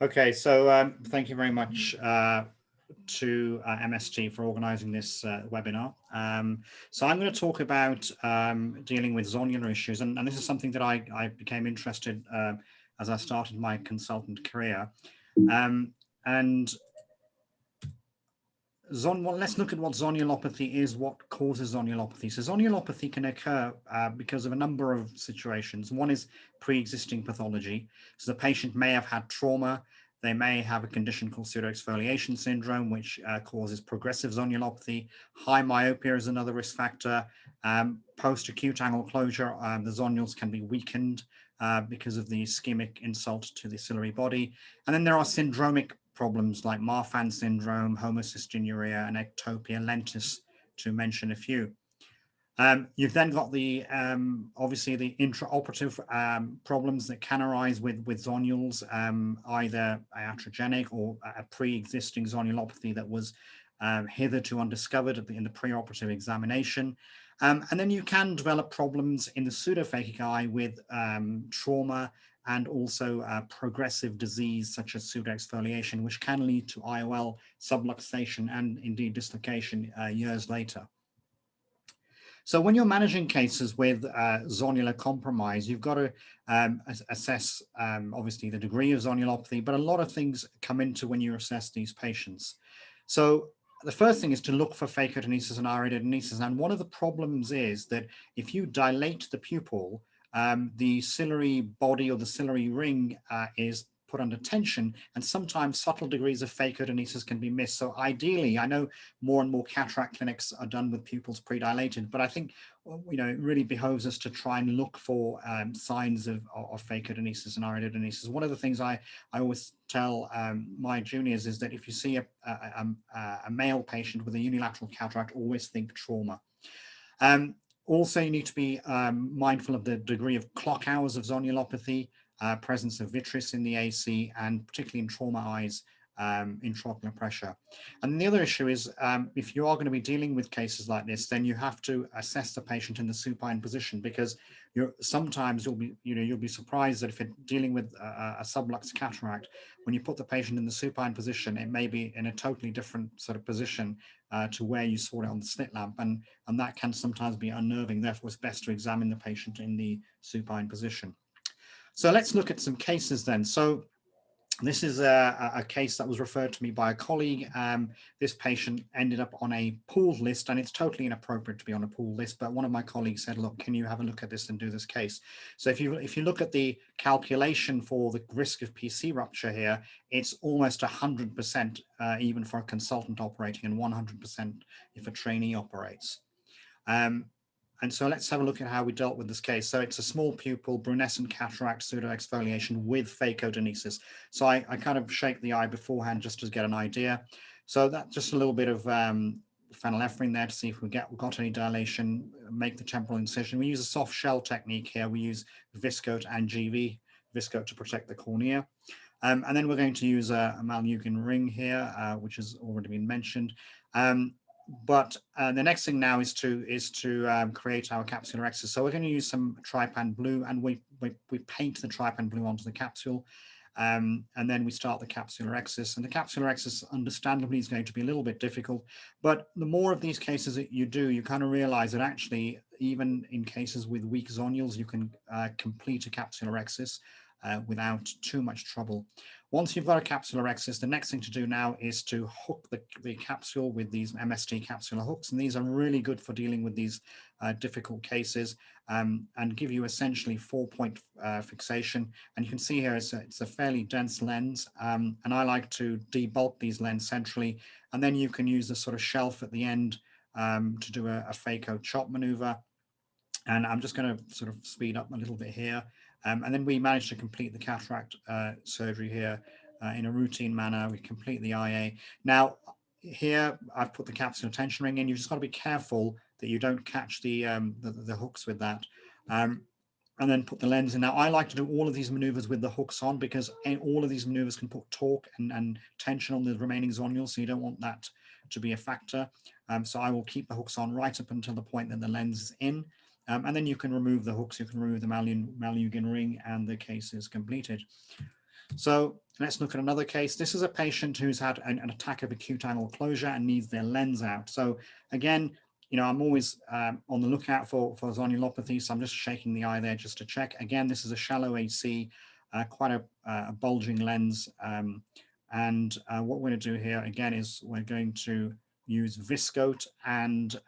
Okay, so thank you very much to MST for organizing this webinar. So I'm going to talk about dealing with zonular issues, and this is something that I became interested as I started my consultant career. And well, let's look at what zonulopathy is, what causes zonulopathy. So zonulopathy can occur because of a number of situations. One is pre-existing pathology. So the patient may have had trauma. They may have a condition called pseudoexfoliation syndrome, which causes progressive zonulopathy. High myopia is another risk factor. Post-acute angle closure, the zonules can be weakened because of the ischemic insult to the ciliary body. And then there are syndromic problems like Marfan syndrome, homocystinuria, and ectopia lentis, to mention a few. You've then got the obviously the intraoperative problems that can arise with zonules, either iatrogenic or a pre-existing zonulopathy that was hitherto undiscovered in the preoperative examination. And then you can develop problems in the pseudophakic eye with trauma and also progressive disease such as pseudoexfoliation, which can lead to IOL subluxation and indeed dislocation years later. So when you're managing cases with zonular compromise, you've got to assess, obviously, the degree of zonulopathy, but a lot of things come into when you assess these patients. So the first thing is to look for phacokinesis and iridokinesis. And one of the problems is that if you dilate the pupil, the ciliary body or the ciliary ring is put under tension, and sometimes subtle degrees of phacokinesis can be missed. So ideally, I know more and more cataract clinics are done with pupils pre-dilated, but I think it really behoves us to try and look for signs of phacokinesis and iridokinesis. One of the things I always tell my juniors is that if you see a male patient with a unilateral cataract, always think trauma. Also, you need to be mindful of the degree of clock hours of zonulopathy, presence of vitreous in the AC, and particularly in trauma eyes, intraocular pressure. And the other issue is if you are going to be dealing with cases like this, then you have to assess the patient in the supine position, because sometimes you'll be surprised that if you're dealing with a sublux cataract, when you put the patient in the supine position, it may be in a totally different sort of position to where you saw it on the slit lamp, and that can sometimes be unnerving. Therefore, it's best to examine the patient in the supine position. So let's look at some cases then. So this is a case that was referred to me by a colleague. This patient ended up on a pooled list, and it's totally inappropriate to be on a pooled list, but one of my colleagues said, look, can you have a look at this and do this case? So if you look at the calculation for the risk of PC rupture here, it's almost 100% even for a consultant operating, and 100% if a trainee operates. And so let's have a look at how we dealt with this case. So it's a small pupil, brunescent cataract, pseudoexfoliation with phacokinesis. So I kind of shake the eye beforehand just to get an idea. So that's just a little bit of phenylephrine there to see if we got any dilation, make the temporal incision. We use a soft shell technique here. We use Viscoat and GV, Viscoat to protect the cornea. And then we're going to use a Mangement ring here, which has already been mentioned. But the next thing now is to create our capsular excess. So we're going to use some trypan blue, and we paint the trypan blue onto the capsule, and then we start the capsular excess. And the capsular excess, understandably, is going to be a little bit difficult. But the more of these cases that you do, you kind of realize that actually, even in cases with weak zonules, you can complete a capsular excess without too much trouble. Once you've got a capsular excess, the next thing to do now is to hook the capsule with these MST capsular hooks. And these are really good for dealing with these difficult cases and give you essentially 4-point fixation. And you can see here it's a fairly dense lens. And I like to debulk these lenses centrally. And then you can use the sort of shelf at the end to do a phaco chop maneuver. And I'm just going to sort of speed up a little bit here. And then we managed to complete the cataract surgery here in a routine manner. We complete the IA. Now, here I've put the capsular tension ring in. You've just got to be careful that you don't catch the hooks with that. And then put the lens in. Now, I like to do all of these maneuvers with the hooks on, because all of these maneuvers can put torque and tension on the remaining zonules, so you don't want that to be a factor. So I will keep the hooks on right up until the point that the lens is in. And then you can remove the hooks, you can remove the Mangement ring, and the case is completed. So Let's look at another case. This is a patient who's had an attack of acute angle closure and needs their lens out. So again, I'm always on the lookout for zonulopathy. So I'm just shaking the eye there just to check. Again, this is a shallow AC, quite a bulging lens. And what we're going to do here again is we're going to use Viscoat and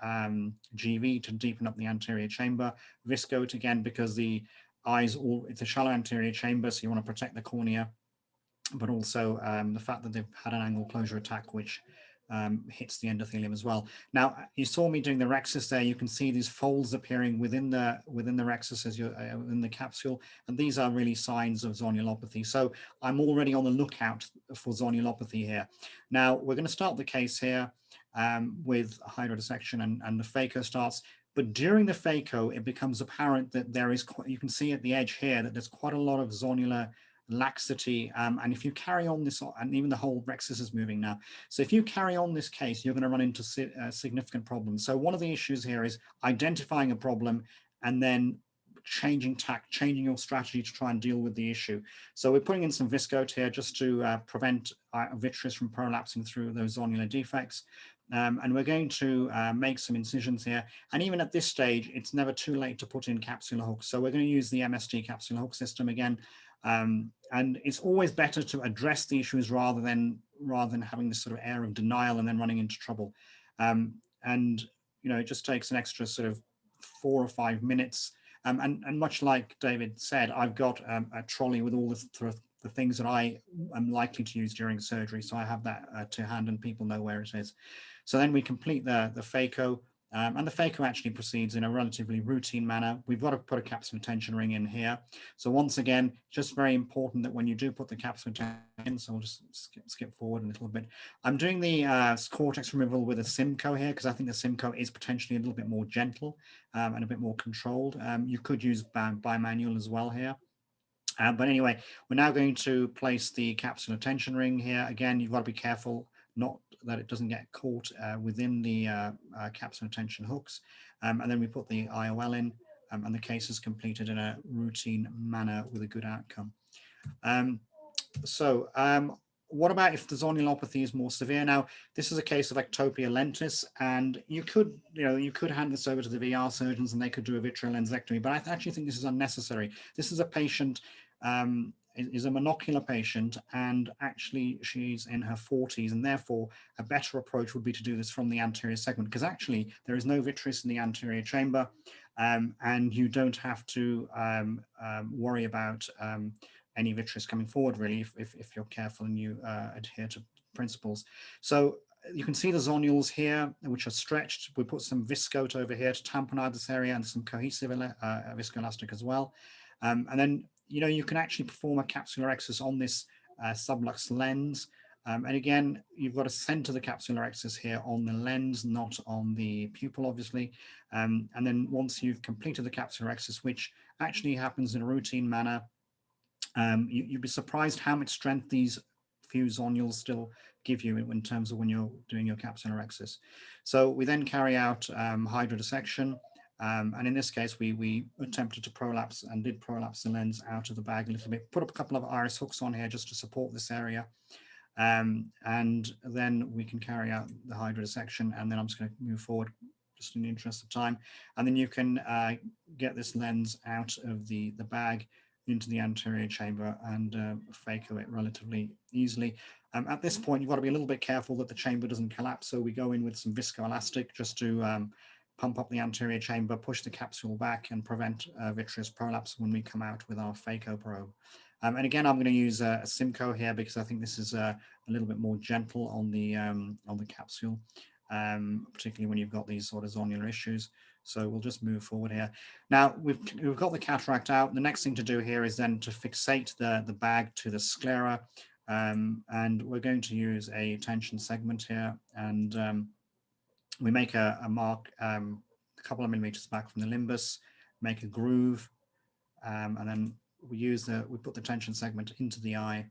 GV to deepen up the anterior chamber. Viscoat again because the eyes it's a shallow anterior chamber, so you want to protect the cornea, but also the fact that they've had an angle closure attack, which hits the endothelium as well. Now, you saw me doing the rexus there. You can see these folds appearing within the rexus as you're in the capsule, and these are really signs of zonulopathy. So I'm already on the lookout for zonulopathy here. Now, we're going to start the case here with hydrodissection, and the phaco starts. But during the phaco, it becomes apparent that there is, you can see at the edge here that there's quite a lot of zonular laxity, and if you carry on this, and even the whole rexus is moving now, so if you carry on this case, you're going to run into significant problems. So one of the issues here is identifying a problem and then changing tack, changing your strategy to try and deal with the issue. So we're putting in some Viscoat here just to prevent vitreous from prolapsing through those zonular defects. And we're going to make some incisions here. And even at this stage, it's never too late to put in capsular hooks. So we're going to use the MST capsular hook system again. And it's always better to address the issues rather than having this sort of air of denial and then running into trouble. And it just takes an extra sort of 4 or 5 minutes. And much like David said, I've got a trolley with all the things that I am likely to use during surgery, so I have that to hand, and people know where it is. So then we complete the phaco. And the phaco actually proceeds in a relatively routine manner. We've got to put a capsular tension ring in here. So once again, just very important that when you do put the capsular tension in, so we'll just skip forward a little bit. I'm doing the cortex removal with a Simcoe here because I think the Simcoe is potentially a little bit more gentle and a bit more controlled. You could use bimanual as well here. But anyway, we're now going to place the capsular tension ring here. Again, you've got to be careful not that it doesn't get caught within the capsular tension hooks. And then we put the IOL in, and the case is completed in a routine manner with a good outcome. What about if the zonulopathy is more severe? Now, this is a case of ectopia lentis, and you could hand this over to the VR surgeons and they could do a vitreal lensectomy, but I actually think this is unnecessary. This is a patient, is a monocular patient, and actually she's in her 40s, and therefore a better approach would be to do this from the anterior segment, because actually there is no vitreous in the anterior chamber, and you don't have to worry about any vitreous coming forward, really, if you're careful and you adhere to principles. So you can see the zonules here, which are stretched. We put some Viscoat over here to tamponize this area and some cohesive viscoelastic as well. And then, you can actually perform a capsular rexus on this sublux lens. And again, you've got to center the capsular rexus here on the lens, not on the pupil, obviously. And then once you've completed the capsular rexus, which actually happens in a routine manner, you'd be surprised how much strength these few zonules still give you in terms of when you're doing your capsular rexus. So we then carry out hydrodissection. And in this case, we attempted to prolapse and did prolapse the lens out of the bag a little bit, put up a couple of iris hooks on here just to support this area. And then we can carry out the hydrodissection, and then I'm just going to move forward just in the interest of time. And then you can get this lens out of the bag into the anterior chamber and phaco it relatively easily. At this point, you've got to be a little bit careful that the chamber doesn't collapse. So we go in with some viscoelastic just to pump up the anterior chamber, push the capsule back, and prevent vitreous prolapse when we come out with our phaco probe. And again, I'm going to use a Simcoe here because I think this is a little bit more gentle on the capsule, particularly when you've got these sort of zonular issues. So we'll just move forward here. Now we've got the cataract out. The next thing to do here is then to fixate the bag to the sclera, and we're going to use a tension segment here, and we make a mark a couple of millimeters back from the limbus, make a groove, and then we put the tension segment into the eye,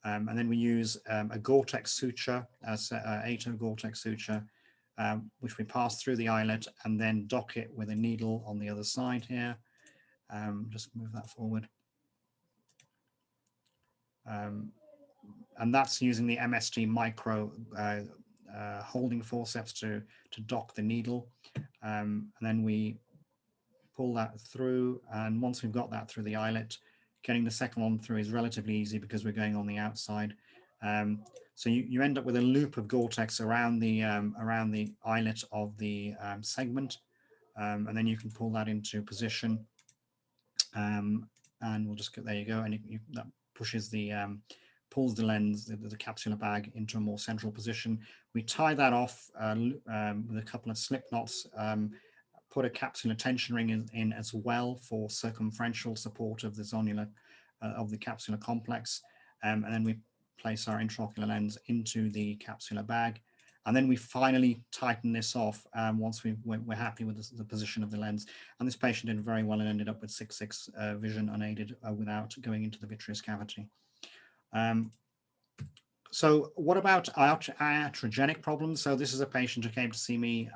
and then we use a Gore-Tex suture, A2 Gore-Tex suture, which we pass through the eyelet and then dock it with a needle on the other side here. Just move that forward. and that's using the MST micro holding forceps to dock the needle. And then we pull that through, and once we've got that through the eyelet, getting the second one through is relatively easy because we're going on the outside. So you end up with a loop of Gore-Tex around the eyelet of the segment, and then you can pull that into position, and we'll just get, there you go, and that pushes the pulls the lens, the capsular bag, into a more central position. We tie that off with a couple of slip knots, put a capsular tension ring in as well for circumferential support of the zonular, of the capsular complex. And then we place our intraocular lens into the capsular bag. And then we finally tighten this off once we're happy with the position of the lens. And this patient did very well and ended up with 6/6 vision unaided without going into the vitreous cavity. So what about iatrogenic problems? So this is a patient who came to see me,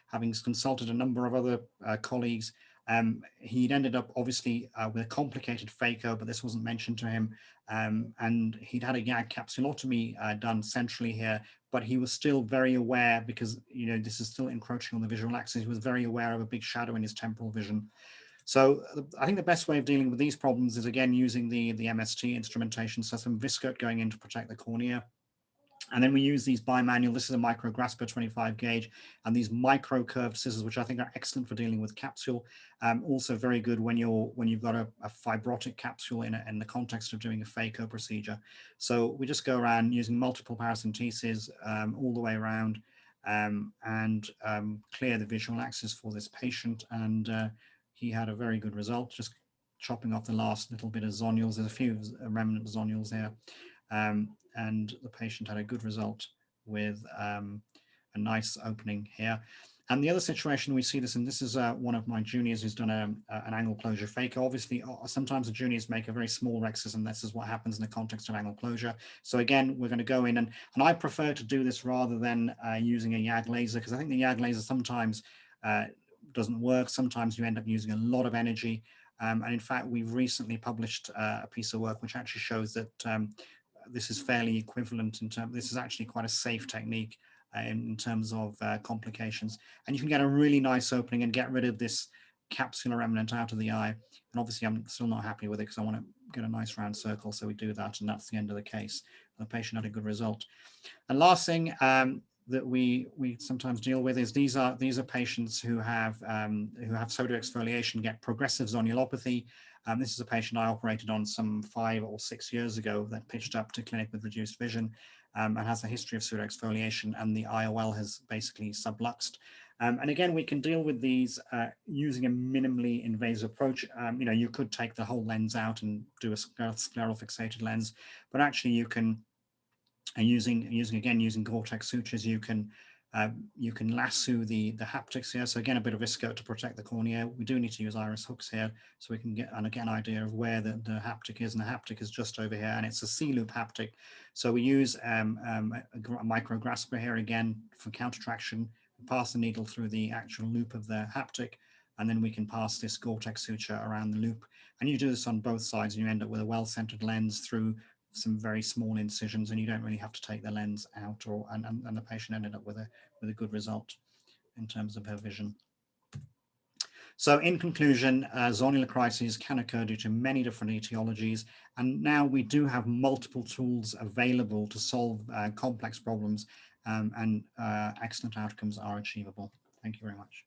having consulted a number of other colleagues. He'd ended up obviously with a complicated phaco, but this wasn't mentioned to him. And he'd had a YAG capsulotomy done centrally here, but he was still very aware, because this is still encroaching on the visual axis. He was very aware of a big shadow in his temporal vision. So I think the best way of dealing with these problems is, again, using the MST instrumentation, so some viscoat going in to protect the cornea. And then we use these bimanual. This is a micro grasper 25 gauge, and these micro curved scissors, which I think are excellent for dealing with capsule. Also very good when you've got a fibrotic capsule in the context of doing a phaco procedure. So we just go around using multiple paracenteses all the way around, and clear the visual axis for this patient. And he had a very good result, just chopping off the last little bit of zonules. There's a few remnant zonules there. And the patient had a good result with a nice opening here. And the other situation we see this, and this is one of my juniors who's done an angle closure phaco. Obviously, sometimes the juniors make a very small rexus, and this is what happens in the context of angle closure. So again, we're going to go in, and I prefer to do this rather than using a YAG laser, because I think the YAG laser sometimes doesn't work. Sometimes you end up using a lot of energy. And in fact, we've recently published a piece of work which actually shows that this is fairly equivalent in terms. This is actually quite a safe technique in terms of complications, and you can get a really nice opening and get rid of this capsular remnant out of the eye. And obviously, I'm still not happy with it because I want to get a nice round circle, so we do that, and that's the end of the case. The patient had a good result. And last thing that we sometimes deal with is these are patients who have pseudoexfoliation, get progressive zonulopathy. This is a patient I operated on some 5 or 6 years ago that pitched up to clinic with reduced vision, and has a history of pseudoexfoliation, and the IOL has basically subluxed. And again, we can deal with these using a minimally invasive approach. You could take the whole lens out and do a scleral fixated lens, but actually you can, using Gore-Tex sutures, you can lasso the haptics here. So again, a bit of viscoat to protect the cornea. We do need to use iris hooks here, so we can get an idea of where the haptic is, and the haptic is just over here, and it's a C-loop haptic. So we use a micro grasper here again for counter traction. We pass the needle through the actual loop of the haptic, and then we can pass this Gore-Tex suture around the loop. And you do this on both sides, and you end up with a well-centered lens through some very small incisions, and you don't really have to take the lens out, and the patient ended up with a good result in terms of her vision. So in conclusion, zonular crises can occur due to many different etiologies, and now we do have multiple tools available to solve complex problems, and excellent outcomes are achievable. Thank you very much.